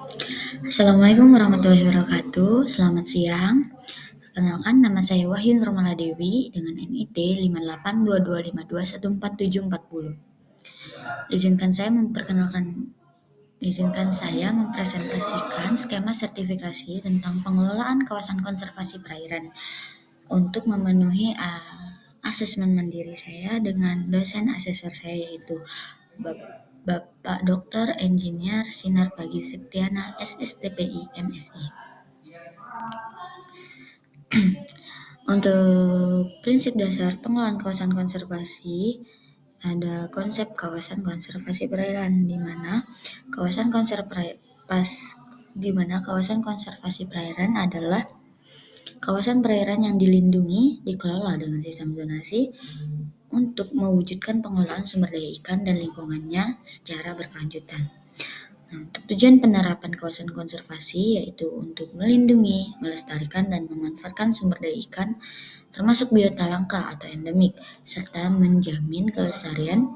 Assalamualaikum warahmatullahi wabarakatuh. Selamat siang. Perkenalkan, nama saya Wahyu Nurmala Dewi dengan NIT 5822521470. Izinkan saya memperkenalkan Izinkan saya mempresentasikan skema sertifikasi tentang pengelolaan kawasan konservasi perairan untuk memenuhi asesmen mandiri saya dengan dosen asesor saya yaitu Bapak Dr. Engineer Sinar Pagi Septiana SSTPI MSI. Untuk prinsip dasar pengelolaan kawasan konservasi, ada konsep kawasan konservasi perairan di mana kawasan konservasi perairan adalah kawasan perairan yang dilindungi, dikelola dengan sistem zonasi untuk mewujudkan pengelolaan sumber daya ikan dan lingkungannya secara berkelanjutan. Nah, untuk tujuan penerapan kawasan konservasi yaitu untuk melindungi, melestarikan, dan memanfaatkan sumber daya ikan termasuk biota langka atau endemik, serta menjamin kelestarian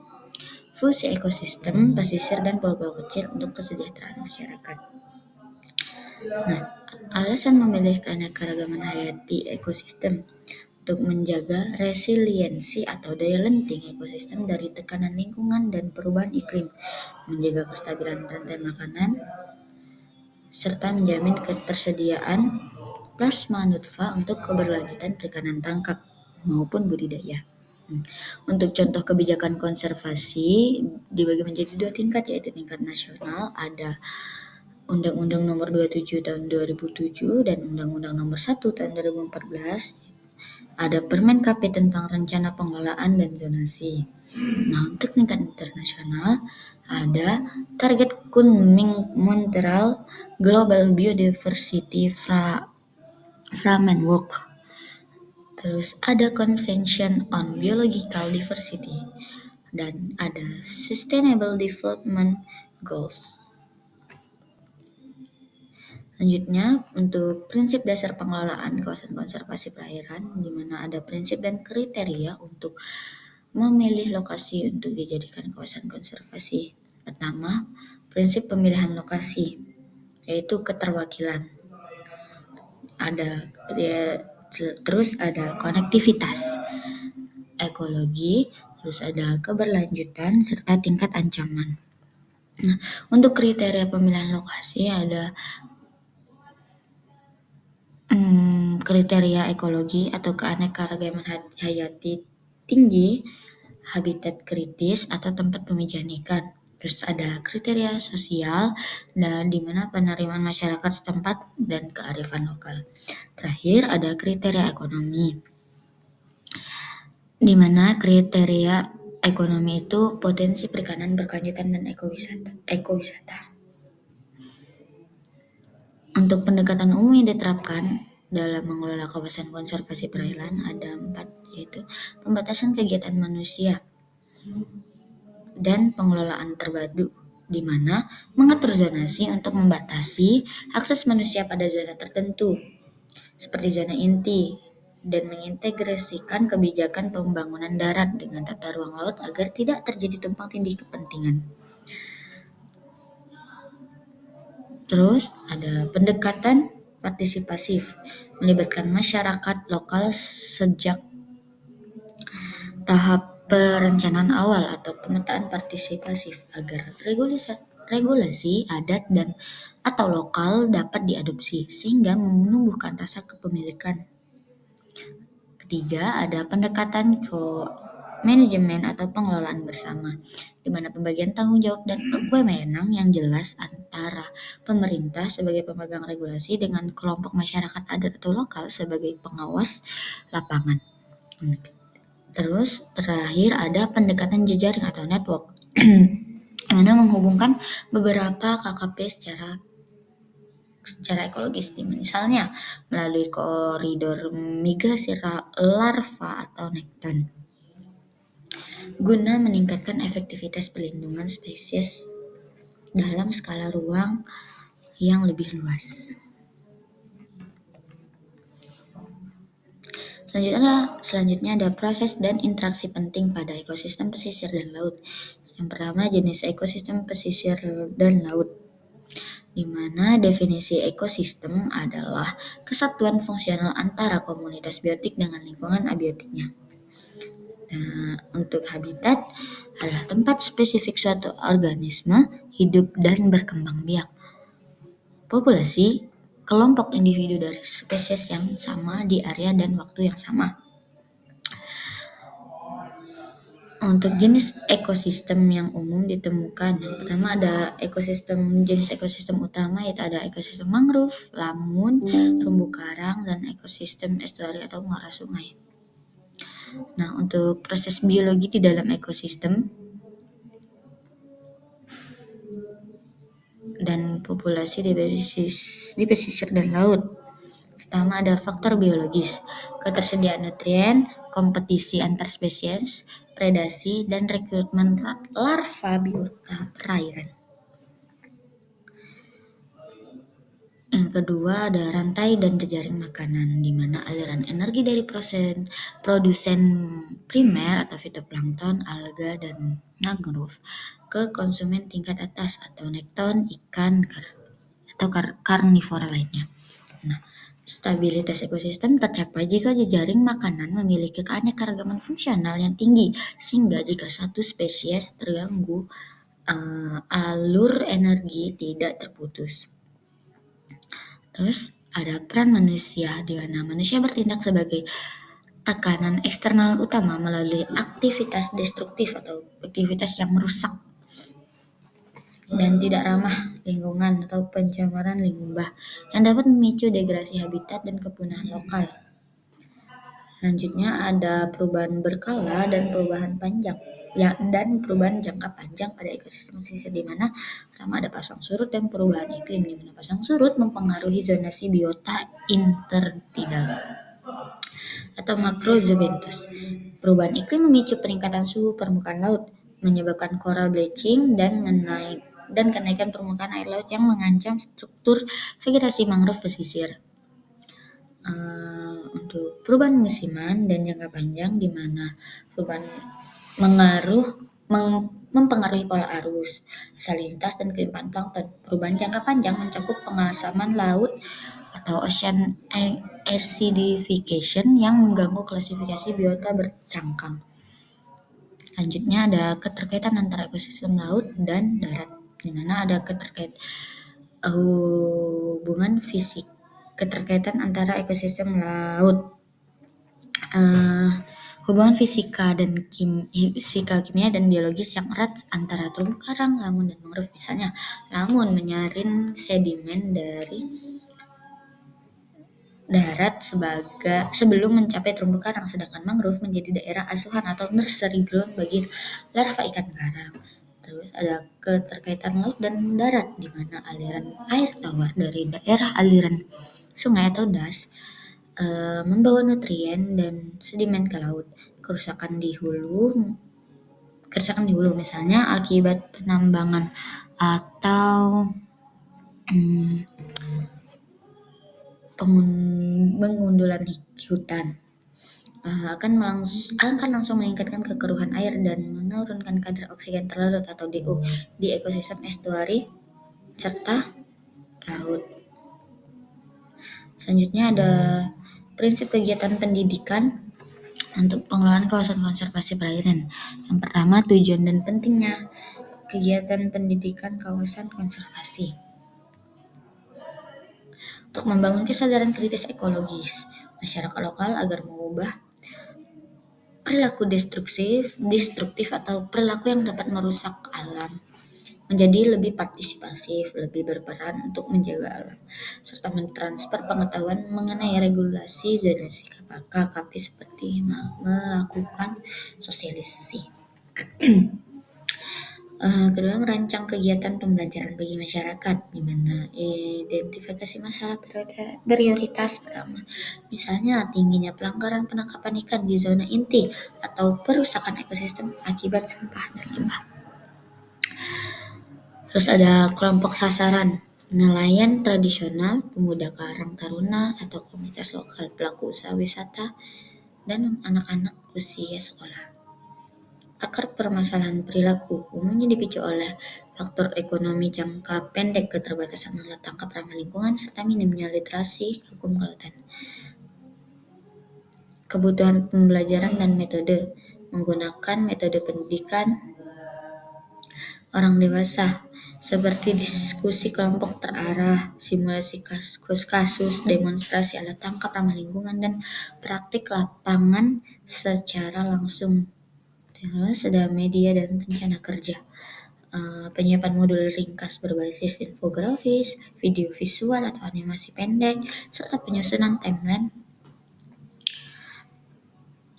fungsi ekosistem pesisir dan pulau-pulau kecil untuk kesejahteraan masyarakat. Nah, alasan memilih keanekaragaman hayati ekosistem untuk menjaga resiliensi atau daya lenting ekosistem dari tekanan lingkungan dan perubahan iklim, menjaga kestabilan rantai makanan, serta menjamin ketersediaan plasma nutfa untuk keberlanjutan perikanan tangkap maupun budidaya. Untuk contoh kebijakan konservasi dibagi menjadi dua tingkat, yaitu tingkat nasional ada Undang-Undang Nomor 27 Tahun 2007 dan Undang-Undang Nomor 1 Tahun 2014. Ada Permen KP tentang rencana pengelolaan dan zonasi. Nah, untuk tingkat internasional ada target Kunming-Montreal Global Biodiversity Framework. Terus ada Convention on Biological Diversity dan ada Sustainable Development Goals. Selanjutnya, untuk prinsip dasar pengelolaan kawasan konservasi perairan, di mana ada prinsip dan kriteria untuk memilih lokasi untuk dijadikan kawasan konservasi. Pertama, prinsip pemilihan lokasi, yaitu keterwakilan. Terus ada konektivitas, ekologi, terus ada keberlanjutan, serta tingkat ancaman. Nah, untuk kriteria pemilihan lokasi ada kriteria ekologi atau keanekaragaman hayati tinggi, habitat kritis atau tempat pemijahan ikan. Terus ada kriteria sosial dan di mana penerimaan masyarakat setempat dan kearifan lokal. Terakhir ada kriteria ekonomi, di mana kriteria ekonomi itu potensi perikanan berkelanjutan dan ekowisata. Untuk pendekatan umum yang diterapkan dalam mengelola kawasan konservasi perairan ada 4, yaitu pembatasan kegiatan manusia dan pengelolaan terpadu, di mana mengatur zonasi untuk membatasi akses manusia pada zona tertentu, seperti zona inti, dan mengintegrasikan kebijakan pembangunan darat dengan tata ruang laut agar tidak terjadi tumpang tindih kepentingan. Terus ada pendekatan partisipasif, melibatkan masyarakat lokal sejak tahap perencanaan awal atau pemetaan partisipasif agar regulasi adat dan atau lokal dapat diadopsi sehingga menumbuhkan rasa kepemilikan. Ketiga, ada pendekatan manajemen atau pengelolaan bersama, di mana pembagian tanggung jawab dan wewenang yang jelas antara pemerintah sebagai pemegang regulasi dengan kelompok masyarakat adat atau lokal sebagai pengawas lapangan. Terus terakhir ada pendekatan jejaring atau network, yang mana menghubungkan beberapa KKP secara ekologis, misalnya melalui koridor migrasi larva atau nekton, guna meningkatkan efektivitas perlindungan spesies dalam skala ruang yang lebih luas. Selanjutnya ada proses dan interaksi penting pada ekosistem pesisir dan laut. Yang pertama, jenis ekosistem pesisir dan laut. di mana definisi ekosistem adalah kesatuan fungsional antara komunitas biotik dengan lingkungan abiotiknya. Nah, untuk habitat adalah tempat spesifik suatu organisme hidup dan berkembang biak. Populasi, kelompok individu dari spesies yang sama di area dan waktu yang sama. Untuk jenis ekosistem yang umum ditemukan, yang pertama ada jenis ekosistem utama yaitu ada ekosistem mangrove, lamun, terumbu karang, dan ekosistem estuari atau muara sungai. Nah, untuk proses biologi di dalam ekosistem dan populasi di pesisir dan laut. Pertama ada faktor biologis, ketersediaan nutrien, kompetisi antar spesies, predasi, dan rekrutmen larva biota perairan. Yang kedua ada rantai dan jejaring makanan, di mana aliran energi dari produsen primer atau fitoplankton, alga, dan mangrove ke konsumen tingkat atas atau nekton, ikan, atau karnivora lainnya. Nah, stabilitas ekosistem tercapai jika jejaring makanan memiliki keanekaragaman fungsional yang tinggi, sehingga jika satu spesies terganggu, alur energi tidak terputus. Terus ada peran manusia, di mana manusia bertindak sebagai tekanan eksternal utama melalui aktivitas destruktif atau aktivitas yang merusak dan tidak ramah lingkungan atau pencemaran limbah yang dapat memicu degradasi habitat dan kepunahan lokal. Selanjutnya ada perubahan berkala dan perubahan jangka panjang pada ekosistem pesisir, di mana pertama ada pasang surut dan perubahan iklim, di mana pasang surut mempengaruhi zonasi biota intertidal atau makrozobentos. Perubahan iklim memicu peningkatan suhu permukaan laut, menyebabkan coral bleaching dan kenaikan permukaan air laut yang mengancam struktur vegetasi mangrove pesisir. Untuk perubahan musiman dan jangka panjang, di mana perubahan mempengaruhi pola arus, salinitas, dan kelimpahan plankton. Perubahan jangka panjang mencakup pengasaman laut atau ocean acidification yang mengganggu klasifikasi biota bercangkang. Selanjutnya ada keterkaitan antara ekosistem laut dan darat, di mana ada keterkaitan antara ekosistem laut. Hubungan fisika kimia dan biologis yang erat antara terumbu karang, lamun, dan mangrove. Misalnya, lamun menyaring sedimen dari darat sebelum mencapai terumbu karang, sedangkan mangrove menjadi daerah asuhan atau nursery ground bagi larva ikan karang. Terus ada keterkaitan laut dan darat, di mana aliran air tawar dari daerah aliran sungai atau das membawa nutrien dan sedimen ke laut. Kerusakan di hulu misalnya akibat penambangan atau pengundulan hutan akan langsung meningkatkan kekeruhan air dan menurunkan kadar oksigen terlarut atau DO di ekosistem estuari serta laut. Selanjutnya ada prinsip kegiatan pendidikan untuk pengelolaan kawasan konservasi perairan. Yang pertama, tujuan dan pentingnya kegiatan pendidikan kawasan konservasi. Untuk membangun kesadaran kritis ekologis masyarakat lokal agar mengubah perilaku destruktif atau perilaku yang dapat merusak alam menjadi lebih partisipatif, lebih berperan untuk menjaga alam, serta mentransfer pengetahuan mengenai regulasi zonasi KKP seperti melakukan sosialisasi. Kedua, merancang kegiatan pembelajaran bagi masyarakat, di mana identifikasi masalah prioritas pertama, misalnya tingginya pelanggaran penangkapan ikan di zona inti atau perusakan ekosistem akibat sampah dan limbah. Terus ada kelompok sasaran, nelayan tradisional, pemuda karang taruna atau komunitas lokal, pelaku usaha wisata, dan anak-anak usia sekolah. Akar permasalahan perilaku umumnya dipicu oleh faktor ekonomi jangka pendek, keterbatasan alat tangkap ramah lingkungan, serta minimnya literasi hukum kelautan. Kebutuhan pembelajaran dan metode, menggunakan metode pendidikan orang dewasa, seperti diskusi kelompok terarah, simulasi kasus, demonstrasi alat tangkap ramah lingkungan, dan praktik lapangan secara langsung. Terus ada media dan rencana kerja. Penyiapan modul ringkas berbasis infografis, video visual atau animasi pendek, serta penyusunan timeline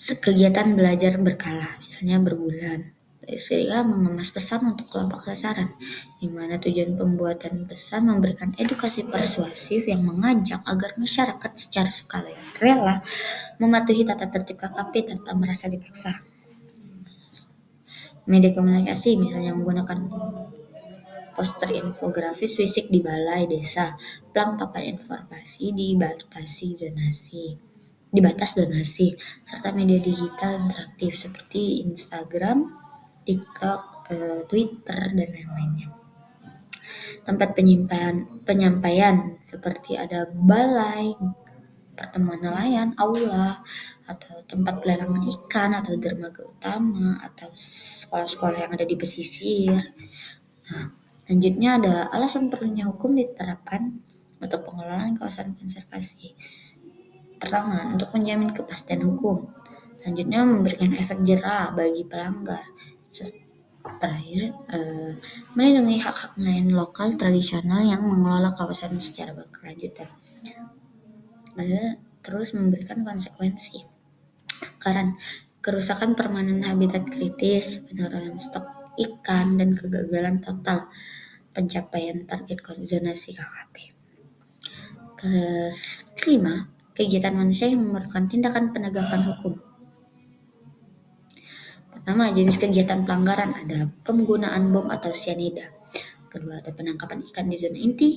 kegiatan belajar berkala, misalnya berbulan. Sehingga mengemas pesan untuk kelompok sasaran, di mana tujuan pembuatan pesan memberikan edukasi persuasif yang mengajak agar masyarakat secara sukarela rela mematuhi tata tertib KKP tanpa merasa dipaksa. Media komunikasi misalnya menggunakan poster infografis fisik di balai desa, plang papan informasi di batas donasi, serta media digital interaktif seperti Instagram, TikTok, Twitter, dan lain-lainnya. Tempat penyampaian seperti ada balai, pertemuan nelayan, aula, atau tempat pelelangan ikan, atau dermaga utama, atau sekolah-sekolah yang ada di pesisir. Nah, selanjutnya ada alasan perlunya hukum diterapkan untuk pengelolaan kawasan konservasi. Pertama, untuk menjamin kepastian hukum. Selanjutnya, memberikan efek jera bagi pelanggar. Terakhir, melindungi hak-hak nelayan lokal tradisional yang mengelola kawasan secara berkelanjutan. Terus memberikan konsekuensi. Anggaran, kerusakan permanen habitat kritis, penurunan stok ikan, dan kegagalan total pencapaian target zonasi KKP. Kelima, kegiatan manusia yang memerlukan tindakan penegakan hukum. Pertama, jenis kegiatan pelanggaran ada penggunaan bom atau cyanida. Kedua, ada penangkapan ikan di zona inti.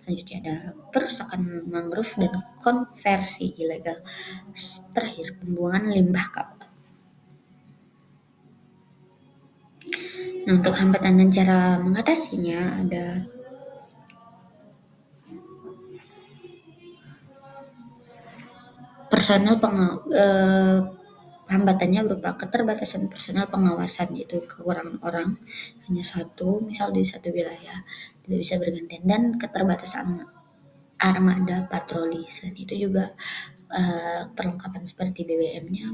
Selanjutnya ada perusakan mangrove dan konversi ilegal. Terakhir, pembuangan limbah kapal. Nah, untuk hambatan dan cara mengatasinya ada personel hambatannya berupa keterbatasan personel pengawasan, yaitu kekurangan orang, hanya satu, misal di satu wilayah tidak bisa bergantian, dan keterbatasan armada patroli. Selain itu juga perlengkapan seperti BBM-nya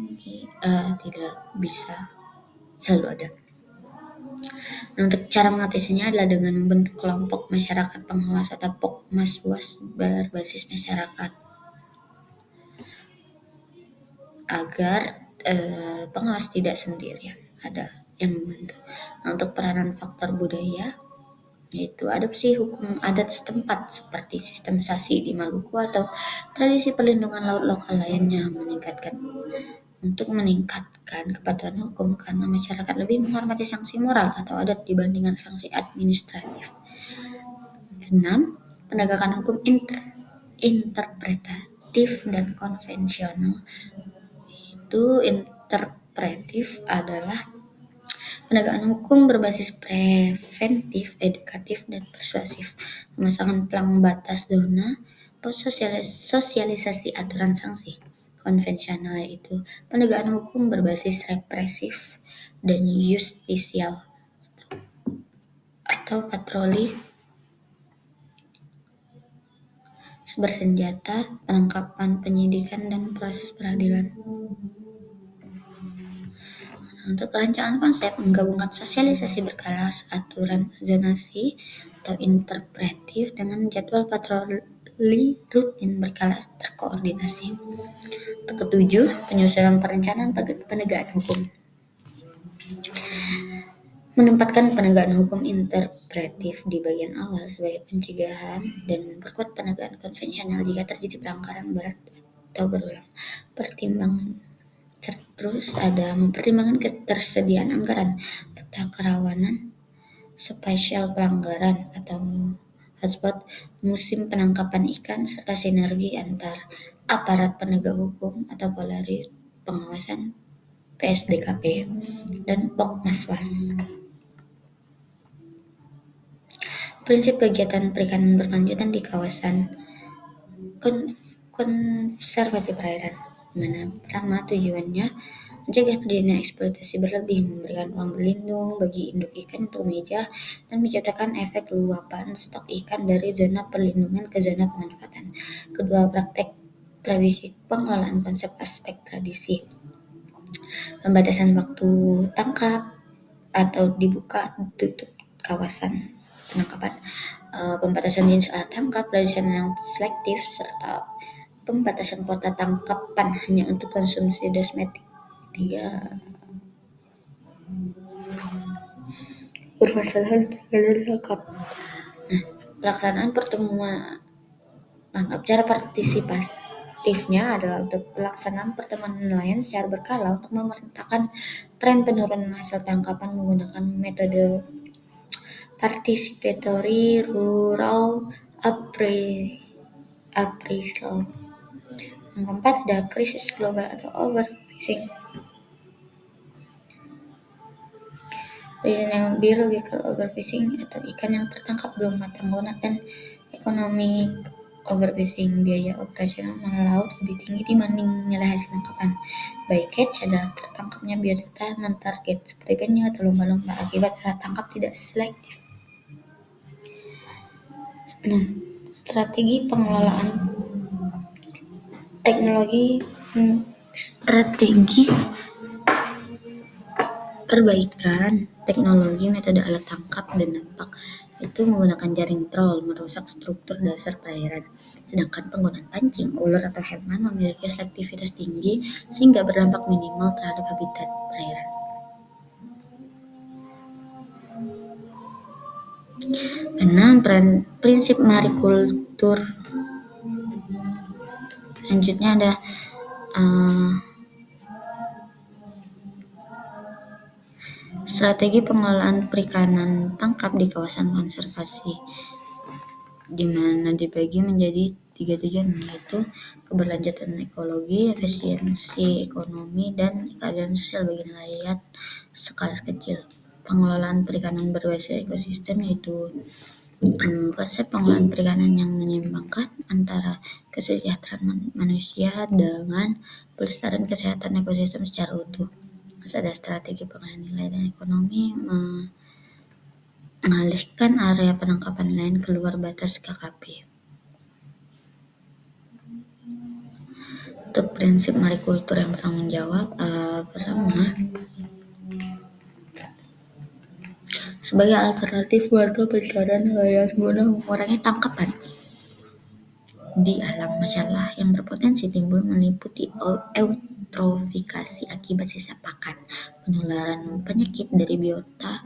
tidak bisa selalu ada. Nah, untuk cara mengatasinya adalah dengan membentuk kelompok masyarakat pengawas atau POKMASWAS berbasis masyarakat agar pengawas tidak sendirian, ada yang membantu. Nah, untuk peranan faktor budaya, yaitu adopsi hukum adat setempat seperti sistem sasi di Maluku atau tradisi perlindungan laut lokal lainnya, meningkatkan kepatuhan hukum karena masyarakat lebih menghormati sanksi moral atau adat dibandingkan sanksi administratif. 6. Penegakan hukum interpretatif dan konvensional. Itu interpretif adalah penegakan hukum berbasis preventif, edukatif, dan persuasif, pemasangan plang batas zona, sosialisasi aturan sanksi. Konvensional yaitu penegakan hukum berbasis represif dan justisial atau patroli bersenjata, penangkapan, penyidikan, dan proses peradilan. Untuk rancangan konsep menggabungkan sosialisasi berkala, aturan zonasi atau interpretif dengan jadwal patroli rutin berkala terkoordinasi. Untuk ketujuh, penyusunan perencanaan penegakan hukum. Menempatkan penegakan hukum interpretif di bagian awal sebagai pencegahan dan memperkuat penegakan konvensional jika terjadi pelanggaran berat atau berulang. Terus ada mempertimbangkan ketersediaan anggaran, peta kerawanan, spesial pelanggaran atau hotspot, musim penangkapan ikan, serta sinergi antar aparat penegak hukum atau polri, pengawasan, PSDKP, dan POKMASWAS. Prinsip kegiatan perikanan berkelanjutan di kawasan konservasi perairan, mana pertama tujuannya mencegah terjadinya eksploitasi berlebih, memberikan ruang berlindung bagi induk ikan untuk meja, dan menciptakan efek luapan stok ikan dari zona perlindungan ke zona pemanfaatan. Kedua, praktek tradisi pengelolaan konsep aspek tradisi, pembatasan waktu tangkap atau dibuka tutup kawasan penangkapan, pembatasan jenis alat tangkap tradisional yang selektif, serta pembatasan kuota tangkapan hanya untuk konsumsi domestik. Tiga, permasalahan perikanan tangkap. Pelaksanaan pertemuan tangkap. Cara partisipatifnya adalah untuk pelaksanaan pertemuan nelayan secara berkala untuk memetakan tren penurunan hasil tangkapan menggunakan metode participatory rural appraisal. Yang keempat ada krisis global atau overfishing. Regional biological overfishing atau ikan yang tertangkap belum matang dan economic overfishing, biaya operasional melaut lebih tinggi dibanding nilai hasil tangkapan. Bycatch adalah tertangkapnya biodata non-target seperti penyu atau lumba-lumba akibat alat tangkap tidak selektif. Nah, strategi pengelolaan strategi perbaikan teknologi metode alat tangkap dan dampak itu menggunakan jaring troll merusak struktur dasar perairan, sedangkan penggunaan pancing, ular atau hewan memiliki selektivitas tinggi sehingga berdampak minimal terhadap habitat perairan. Keenam, prinsip marikultur. Selanjutnya ada strategi pengelolaan perikanan tangkap di kawasan konservasi, di mana dibagi menjadi 3 tujuan, yaitu keberlanjutan ekologi, efisiensi ekonomi, dan keadilan sosial bagi nelayan skala kecil. Pengelolaan perikanan berbasis ekosistem, yaitu konsep pengelolaan perikanan yang menyeimbangkan antara kesejahteraan manusia dengan pelestarian kesehatan ekosistem secara utuh. Terus ada strategi pengelolaan nilai dan ekonomi, mengalihkan area penangkapan nelayan keluar batas KKP. Untuk prinsip marikultur yang bertanggung jawab, pertama, sebagai alternatif bantu pencarian nelayan guna mengurangi tangkapan di alam, masalah yang berpotensi timbul meliputi eutrofikasi akibat sisa pakan, penularan penyakit dari biota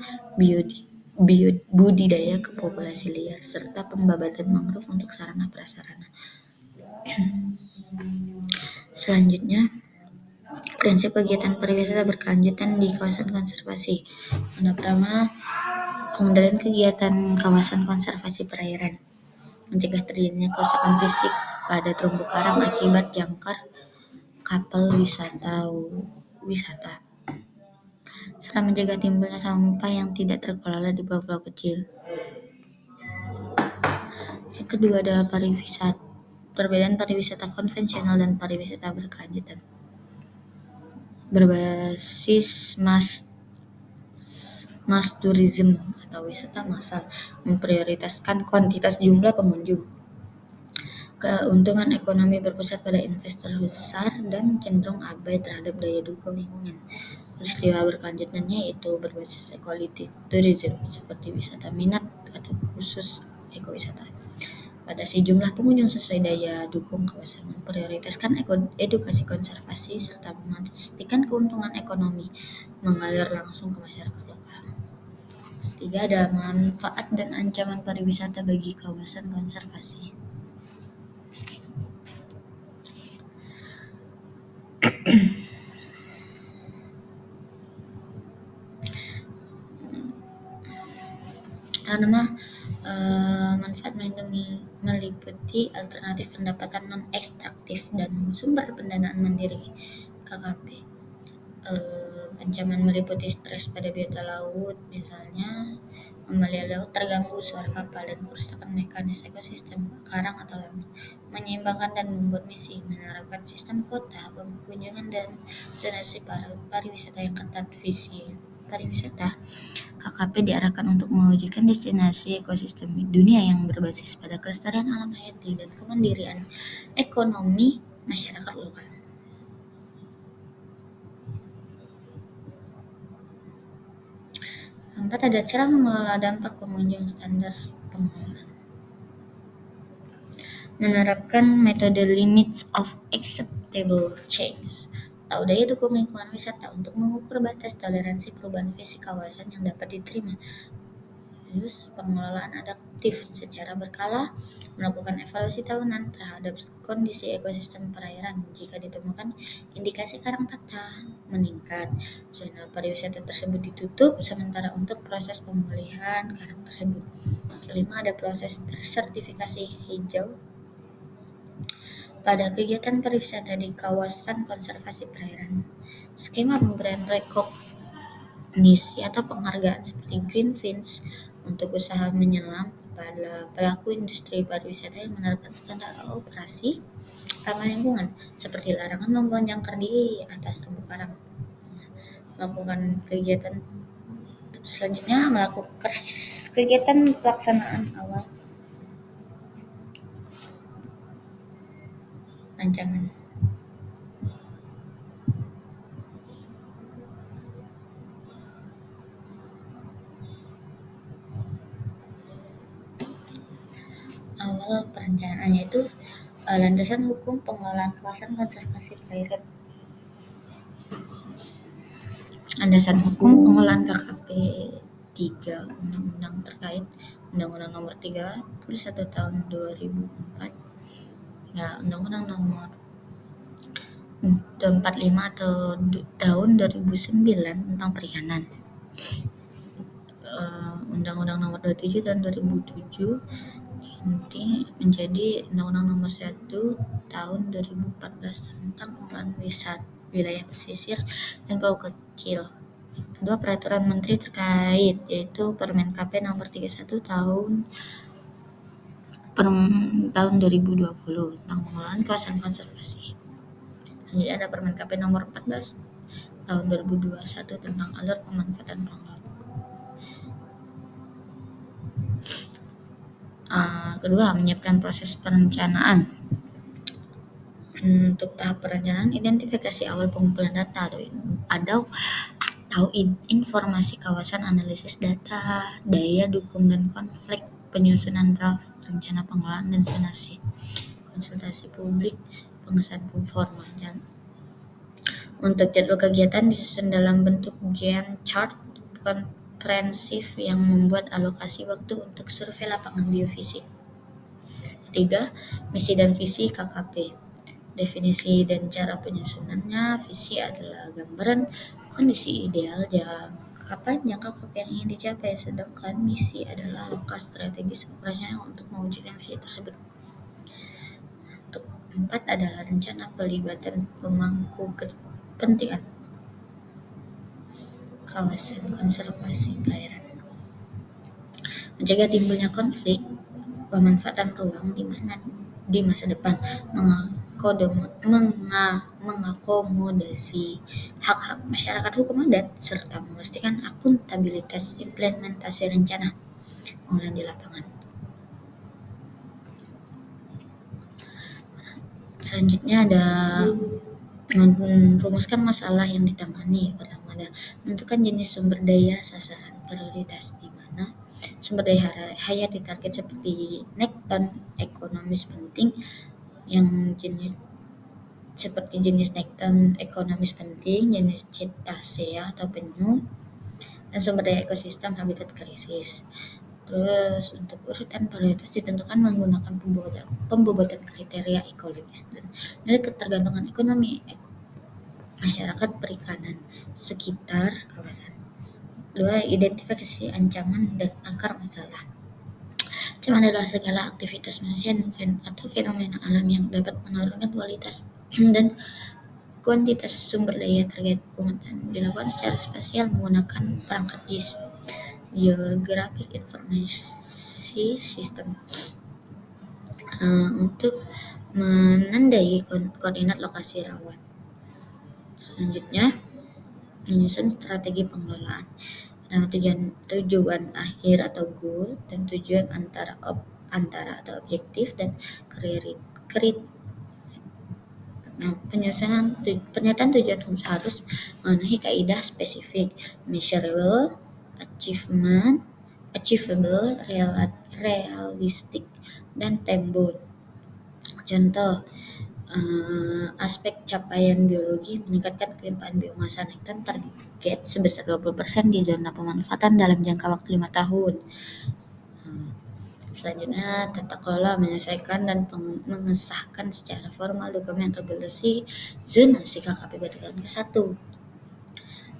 budidaya ke populasi liar, serta pembabatan mangrove untuk sarana prasarana. Selanjutnya, prinsip kegiatan pariwisata berkelanjutan di kawasan konservasi. Yang pertama, pengendalian kegiatan kawasan konservasi perairan, mencegah terjadinya kerusakan fisik pada terumbu karang akibat jangkar kapal wisata, serta mencegah timbulnya sampah yang tidak terkelola di pulau-pulau kecil. Yang kedua adalah perbedaan pariwisata konvensional dan pariwisata berkelanjutan. Berbasis mass tourism atau wisata massal memprioritaskan kuantitas jumlah pengunjung. Keuntungan ekonomi berpusat pada investor besar dan cenderung abai terhadap daya dukung lingkungan. Peristiwa berkelanjutannya yaitu berbasis quality tourism seperti wisata minat atau khusus ekowisata. Batasi jumlah pengunjung sesuai daya dukung kawasan, memprioritaskan edukasi konservasi, serta memastikan keuntungan ekonomi mengalir langsung ke masyarakat lokal. Ketiga, ada manfaat dan ancaman pariwisata bagi kawasan konservasi. Manfaat meliputi alternatif pendapatan non-ekstraktif dan sumber pendanaan mandiri KKP. Ancaman meliputi stres pada biota laut, misalnya Mamalia laut terganggu, suara kapal, dan kerusakan mekanis ekosistem karang atau laut. Menyeimbangkan dan membuat misi, menerapkan sistem kota, kunjungan dan zonasi pariwisata yang ketat. Visi pariwisata KKP diarahkan untuk mewujudkan destinasi ekosistem dunia yang berbasis pada kelestarian alam hayati dan kemandirian ekonomi masyarakat lokal. 4. Ada cara mengelola dampak pengunjung standar pengelolaan. Menerapkan metode limits of acceptable change atau daya dukung lingkungan wisata untuk mengukur batas toleransi perubahan fisik kawasan yang dapat diterima. Terus, pengelolaan adaptif secara berkala, melakukan evaluasi tahunan terhadap kondisi ekosistem perairan. Jika ditemukan indikasi karang patah meningkat, zona pariwisata tersebut ditutup sementara untuk proses pemulihan karang tersebut. Kelima, ada proses sertifikasi hijau pada kegiatan pariwisata di kawasan konservasi perairan. Skema pemberian rekognisi atau penghargaan seperti Green Fins untuk usaha menyelam kepada pelaku industri pariwisata yang menerapkan standar operasi ramah lingkungan seperti larangan membuang jangkar di atas terumbu karang. Melakukan kegiatan selanjutnya, melakukan kegiatan pelaksanaan awal rancangan. Awal perencanaannya itu landasan hukum pengelolaan kawasan konservasi perairan. Landasan hukum pengelolaan KKP 3 Undang-Undang terkait Undang-Undang Nomor 31 Tahun 2004, ya Undang-Undang Nomor 45 atau tahun 2009 tentang perikanan, Undang-Undang Nomor 27 tahun 2007 nanti menjadi Undang-Undang Nomor 1 tahun 2014 tentang pengelolaan wilayah pesisir dan pulau kecil. Kedua, peraturan menteri terkait yaitu Permen KP nomor 31 tahun 2020 tentang pengelolaan kawasan konservasi. Jadi ada Permen KP nomor 14 tahun 2021 tentang alur pemanfaatan ruang laut. Kedua, menyiapkan proses perencanaan. Untuk tahap perencanaan, identifikasi awal pengumpulan data atau informasi kawasan, analisis data, daya dukung dan konflik, penyusunan draft rencana pengelolaan dan zonasi, konsultasi publik, pengesahan formal. Untuk jadwal kegiatan disusun dalam bentuk Gantt chart komprehensif yang membuat alokasi waktu untuk survei lapangan biofisik. Ketiga, misi dan visi KKP. Definisi dan cara penyusunannya. Visi adalah gambaran kondisi ideal jangka panjang KKP yang ingin dicapai, sedangkan misi adalah langkah strategis operasional untuk mewujudkan visi tersebut. Untuk 4 adalah rencana pelibatan pemangku kepentingan kawasan konservasi perairan. Mencegah timbulnya konflik pemanfaatan ruang di masa depan, mengakomodasi hak-hak masyarakat hukum adat, serta memastikan akuntabilitas implementasi rencana pengelolaan di lapangan. Selanjutnya ada merumuskan masalah yang ditangani. Pertama ada menentukan jenis sumber daya sasaran prioritas, di mana sumber daya hayati target seperti nekton ekonomis penting yang jenis nekton ekonomis penting, jenis cetacea atau penyu, dan sumber daya ekosistem habitat krisis. Terus untuk urutan prioritas ditentukan menggunakan pembobotan kriteria ekologis dan nilai ketergantungan ekonomi masyarakat perikanan sekitar kawasan. 2. Identifikasi ancaman dan akar masalah. Ancaman adalah segala aktivitas manusia atau fenomena alam yang dapat menurunkan kualitas dan kuantitas sumber daya. Target pemetaan dilakukan secara spasial menggunakan perangkat JIS. Geographic Informasi System untuk menandai koordinat lokasi rawan. Selanjutnya, menyusun strategi pengelolaan. Nah, tujuan akhir atau goal dan tujuan antara atau objektif dan krit, krit. Nah, pernyataan tujuan harus memenuhi kaidah spesifik, measurable, achievable, realistic, dan time-bound. Contoh, aspek capaian biologi meningkatkan kelimpahan biomasa nitrogen target sebesar 20% di zona pemanfaatan dalam jangka waktu 5 tahun. Selanjutnya, tata kelola menyelesaikan dan mengesahkan secara formal dokumen regulasi zonasi KKP Baturan ke-1.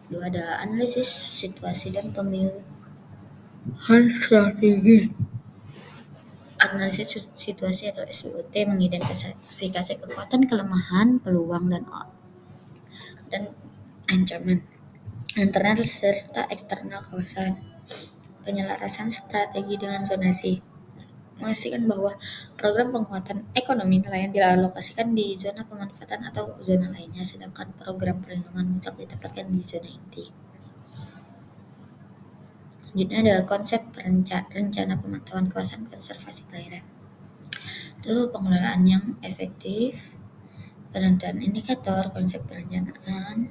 Kedua, ada analisis situasi dan pemilihan strategi. Analisis situasi atau SWOT mengidentifikasi kekuatan, kelemahan, peluang, dan ancaman internal serta eksternal kawasan. Penyelarasan strategi dengan zonasi memastikan bahwa program penguatan ekonomi nelayan dialokasikan di zona pemanfaatan atau zona lainnya, sedangkan program perlindungan mutlak ditempatkan di zona inti. Selanjutnya ada konsep rencana pemantauan kawasan konservasi perairan. Itu pengelolaan yang efektif, penentuan indikator, konsep perencanaan,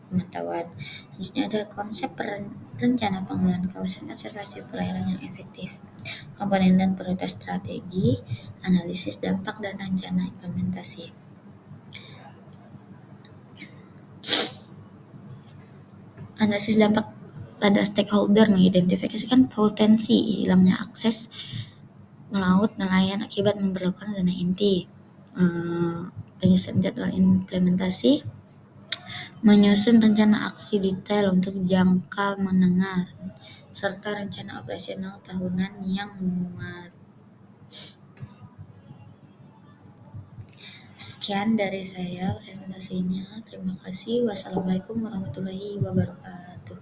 pemantauan. Selanjutnya ada konsep rencana pengelolaan kawasan konservasi perairan yang efektif. Komponen dan prioritas strategi, analisis dampak dan rencana implementasi. Analisis dampak pada stakeholder mengidentifikasikan potensi hilangnya akses melaut nelayan akibat memperlakukan zona inti. Penyusunan jadwal implementasi, menyusun rencana aksi detail untuk jangka menengah, serta rencana operasional tahunan yang memuat. Sekian dari saya presentasinya. Terima kasih. Wassalamualaikum warahmatullahi wabarakatuh.